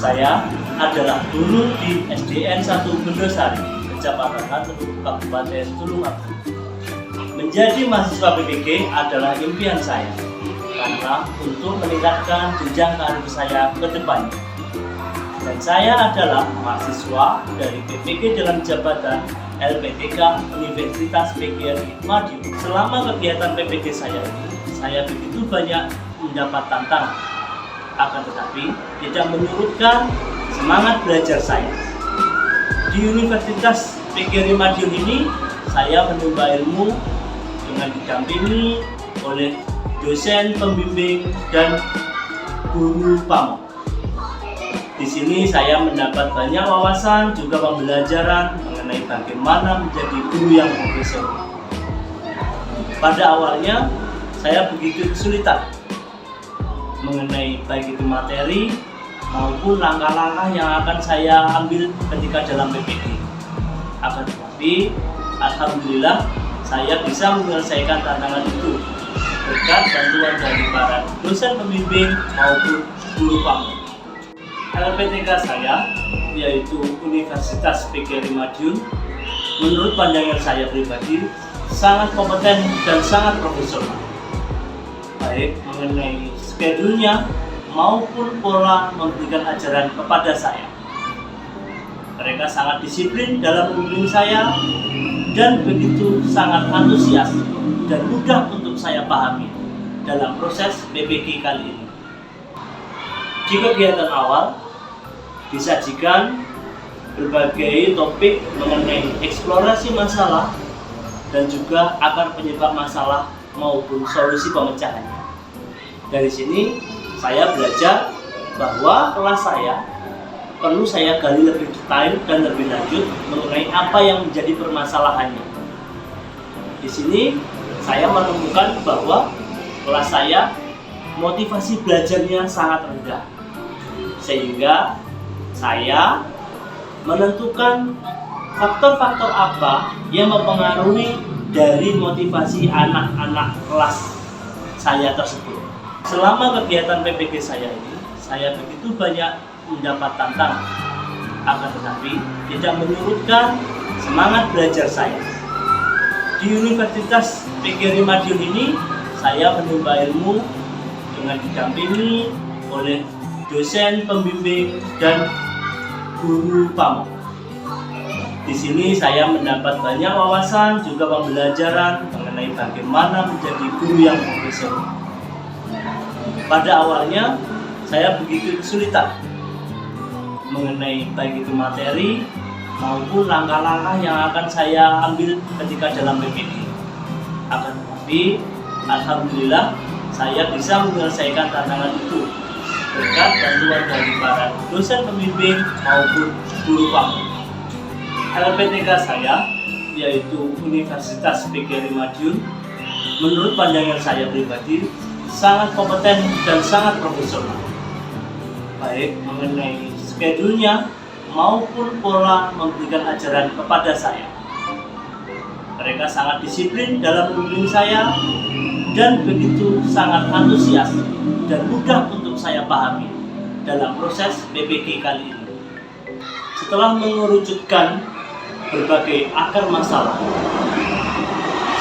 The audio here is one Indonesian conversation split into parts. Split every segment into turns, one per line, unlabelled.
Saya adalah guru di SDN 1 Bendosari, Kecamatan Ngatru, Kabupaten Tulungagung. Menjadi mahasiswa PPG adalah impian saya, karena untuk meningkatkan jenjang karir saya ke depannya. Dan saya adalah mahasiswa dari PPG dalam jabatan LPTK Universitas PGRI Madiun. Selama kegiatan PPG saya ini, saya begitu banyak mendapat tantangan, akan tetapi tidak menyurutkan semangat belajar saya. Di Universitas PGRI Madiun ini, saya menimba ilmu dengan didampingi oleh dosen pembimbing dan guru pamong. Di sini saya mendapat banyak wawasan, juga pembelajaran mengenai bagaimana menjadi guru yang profesional. Pada awalnya, saya begitu kesulitan mengenai baik itu materi maupun langkah-langkah yang akan saya ambil ketika dalam PPG. Akan tetapi, alhamdulillah, saya bisa menyelesaikan tantangan itu berkat bantuan dari para dosen pembimbing maupun guru pamong. LPTK saya, yaitu Universitas PGRI Madiun, menurut pandangan saya pribadi, sangat kompeten dan sangat profesional, baik mengenai schedule-nya maupun pola memberikan ajaran kepada saya. Mereka sangat disiplin dalam membimbing saya dan begitu sangat antusias dan mudah untuk saya pahami dalam proses PPG kali ini. Di kegiatan awal disajikan berbagai topik mengenai eksplorasi masalah dan juga akar penyebab masalah maupun solusi pemecahannya. Dari sini saya belajar bahwa kelas saya perlu saya gali lebih detail dan lebih lanjut mengenai apa yang menjadi permasalahannya. Di sini saya menemukan bahwa kelas saya motivasi belajarnya sangat rendah, sehingga saya menentukan faktor-faktor apa yang mempengaruhi dari motivasi anak-anak kelas saya tersebut. Selama kegiatan PPG saya ini, saya begitu banyak mendapat tantangan, akan tetapi tidak menyurutkan semangat belajar saya. Di Universitas PGRI Madiun ini, saya menimba ilmu dengan didampingi oleh dosen pembimbing dan guru pamong. Di sini saya mendapat banyak wawasan, juga pembelajaran mengenai bagaimana menjadi guru yang profesional. Pada awalnya, saya begitu kesulitan mengenai baik itu materi maupun langkah-langkah yang akan saya ambil ketika dalam PPG. Akan tetapi, alhamdulillah, saya bisa menyelesaikan tantangan itu berkat bantuan dari para dosen pembimbing maupun guru pamong. LPTK saya, yaitu Universitas PGRI Madiun, menurut pandangan saya pribadi, sangat kompeten dan sangat profesional, baik mengenai schedule-nya maupun pola memberikan ajaran kepada saya. Mereka sangat disiplin dalam membimbing saya dan begitu sangat antusias dan mudah untuk saya pahami dalam proses PPG kali ini. Setelah mengerucutkan berbagai akar masalah,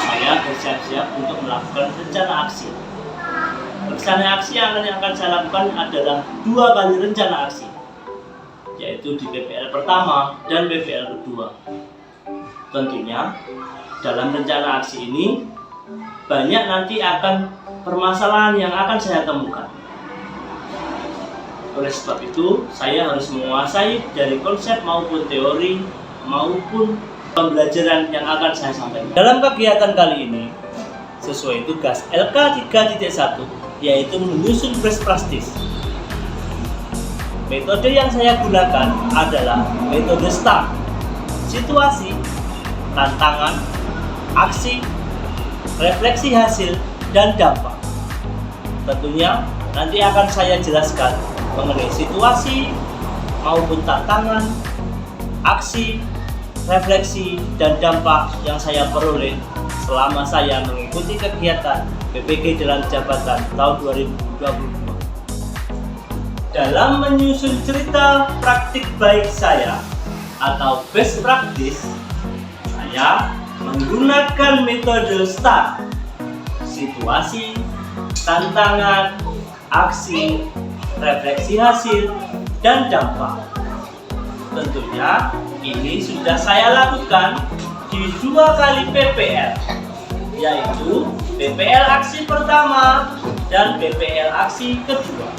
saya bersiap-siap untuk melakukan rencana aksi. Rencana aksi yang akan saya lakukan adalah 2 kali rencana aksi, yaitu di PPL pertama dan PPL kedua. Tentunya dalam rencana aksi ini banyak nanti akan permasalahan yang akan saya temukan. Oleh sebab itu, saya harus menguasai dari konsep maupun teori maupun pembelajaran yang akan saya sampaikan. Dalam kegiatan kali ini, sesuai tugas LK 3.1, yaitu menyusun best practice. Metode yang saya gunakan adalah metode STAR: situasi, tantangan, aksi, refleksi hasil, dan dampak. Tentunya nanti akan saya jelaskan mengenai situasi maupun tantangan, aksi, refleksi, dan dampak yang saya peroleh selama saya mengikuti kegiatan PPG dalam jabatan tahun 2022. Dalam menyusun cerita praktik baik saya atau best practice, saya menggunakan metode STAR: situasi, tantangan, aksi, refleksi hasil, dan dampak. Tentunya ini sudah saya lakukan di 2 kali PPL, yaitu PPL aksi pertama dan PPL aksi kedua.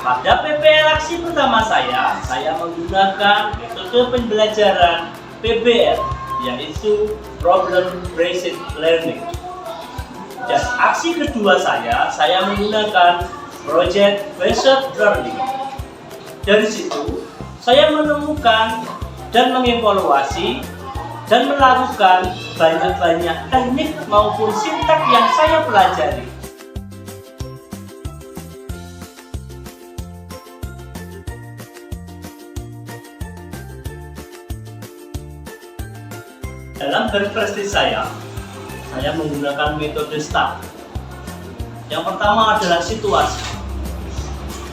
Pada PPL aksi pertama saya menggunakan metode pembelajaran PBL, yaitu Problem Based Learning. Dan aksi kedua saya menggunakan Project Based Learning. Dari situ, saya menemukan dan mengevaluasi dan melakukan banyak teknik maupun sintaks yang saya pelajari. Dalam best practice saya menggunakan metode STAR. Yang pertama adalah situasi,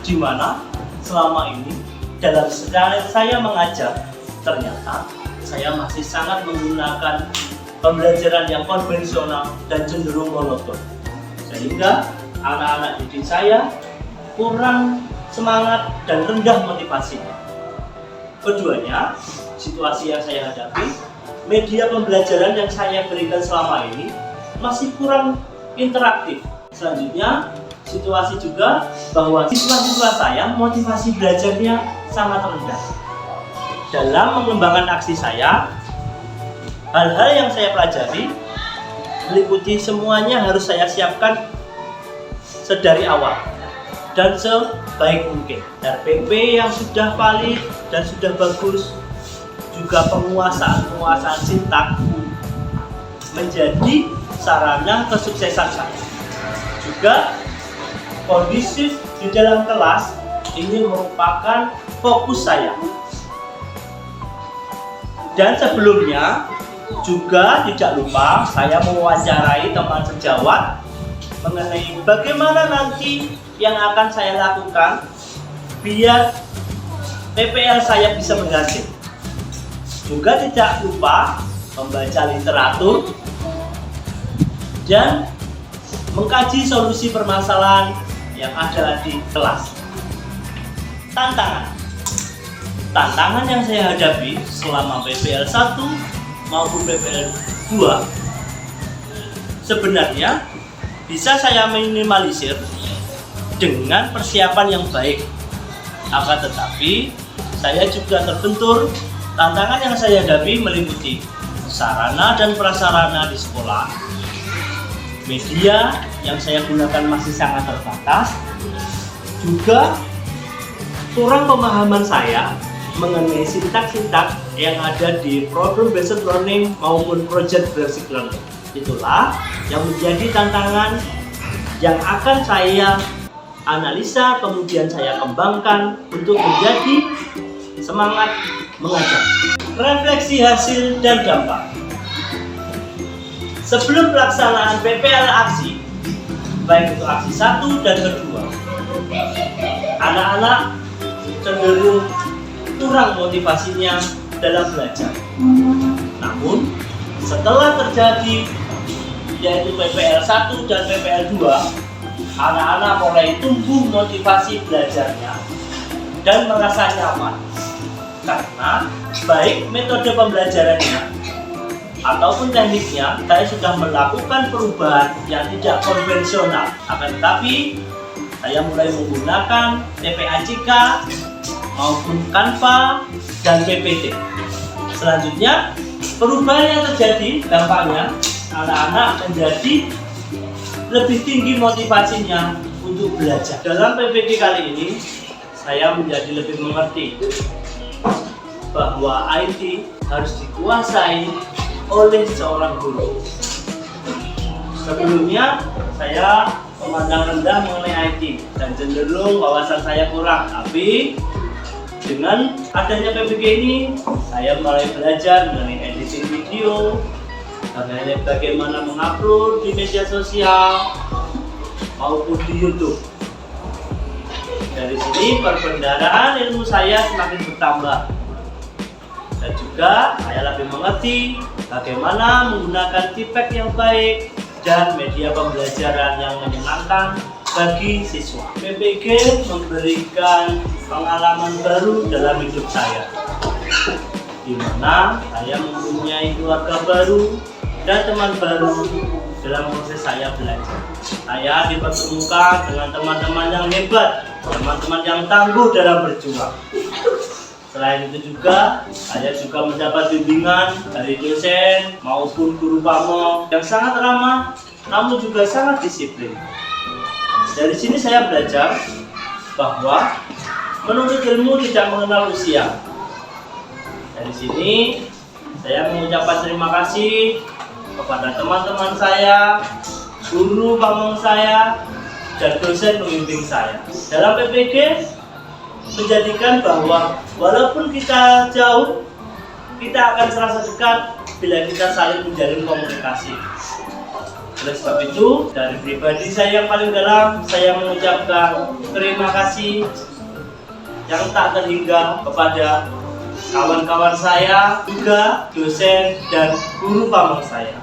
di mana selama ini dalam sejarah saya mengajar, ternyata saya masih sangat menggunakan pembelajaran yang konvensional dan cenderung monoton, sehingga anak-anak didik saya kurang semangat dan rendah motivasinya. Keduanya, situasi yang saya hadapi, media pembelajaran yang saya berikan selama ini masih kurang interaktif. Selanjutnya, situasi juga bahwa siswa-siswa saya motivasi belajarnya sangat rendah. Dalam mengembangkan aksi saya, hal-hal yang saya pelajari meliputi semuanya harus saya siapkan sedari awal dan sebaik mungkin. RPP yang sudah valid dan sudah bagus, juga penguasaan sintaks menjadi sarana kesuksesan saya. Juga kondisif di dalam kelas ini merupakan fokus saya. Dan sebelumnya juga tidak lupa saya mewawancarai teman sejawat mengenai bagaimana nanti yang akan saya lakukan biar PPL saya bisa berhasil. Juga tidak lupa membaca literatur dan mengkaji solusi permasalahan yang ada di kelas. Tantangan yang saya hadapi selama PPL 1 maupun PPL 2 sebenarnya bisa saya minimalisir dengan persiapan yang baik. Akan tetapi saya juga terbentur. Tantangan yang saya hadapi meliputi sarana dan prasarana di sekolah, media yang saya gunakan masih sangat terbatas, juga kurang pemahaman saya mengenai sintaks-sintaks yang ada di Problem Based Learning maupun Project Based Learning. Itulah yang menjadi tantangan yang akan saya analisa, kemudian saya kembangkan untuk menjadi semangat mengajar. Refleksi hasil dan dampak. Sebelum pelaksanaan PPL aksi, baik itu aksi 1 dan kedua, anak-anak cenderung kurang motivasinya dalam belajar. Namun, setelah terjadi yaitu PPL 1 dan PPL 2, anak-anak mulai tumbuh motivasi belajarnya dan merasa nyaman. Karena baik metode pembelajarannya ataupun tekniknya, saya sudah melakukan perubahan yang tidak konvensional. Akan tetapi, saya mulai menggunakan TPAJK maupun Canva dan PPT. Selanjutnya, perubahan yang terjadi dampaknya anak-anak menjadi lebih tinggi motivasinya untuk belajar. Dalam PPT kali ini, saya menjadi lebih mengerti bahwa IT harus dikuasai oleh seorang guru. Sebelumnya saya memandang rendah mengenai IT dan cenderung wawasan saya kurang, tapi dengan adanya PPG ini saya mulai belajar mengenai editing video, bagaimana mengupload di media sosial maupun di YouTube. Dari sini perbendaharaan ilmu saya semakin bertambah. Dan juga saya lebih mengerti bagaimana menggunakan tipek yang baik dan media pembelajaran yang menyenangkan bagi siswa. PPG memberikan pengalaman baru dalam hidup saya, di mana saya mempunyai keluarga baru dan teman baru dalam proses saya belajar. Saya dipertemukan dengan teman-teman yang hebat, teman-teman yang tangguh dalam berjuang. Selain itu juga, saya juga mendapat bimbingan dari dosen maupun guru pamong yang sangat ramah, namun juga sangat disiplin. Dari sini saya belajar bahwa menuntut ilmu tidak mengenal usia. Dari sini saya mengucapkan terima kasih kepada teman-teman saya, guru pamong saya, dan dosen pembimbing saya. Dalam PPG menjadikan bahwa walaupun kita jauh, kita akan serasa dekat bila kita saling menjalin komunikasi. Oleh sebab itu, dari pribadi saya yang paling dalam, saya mengucapkan terima kasih yang tak terhingga kepada kawan-kawan saya, juga dosen dan guru pamong saya.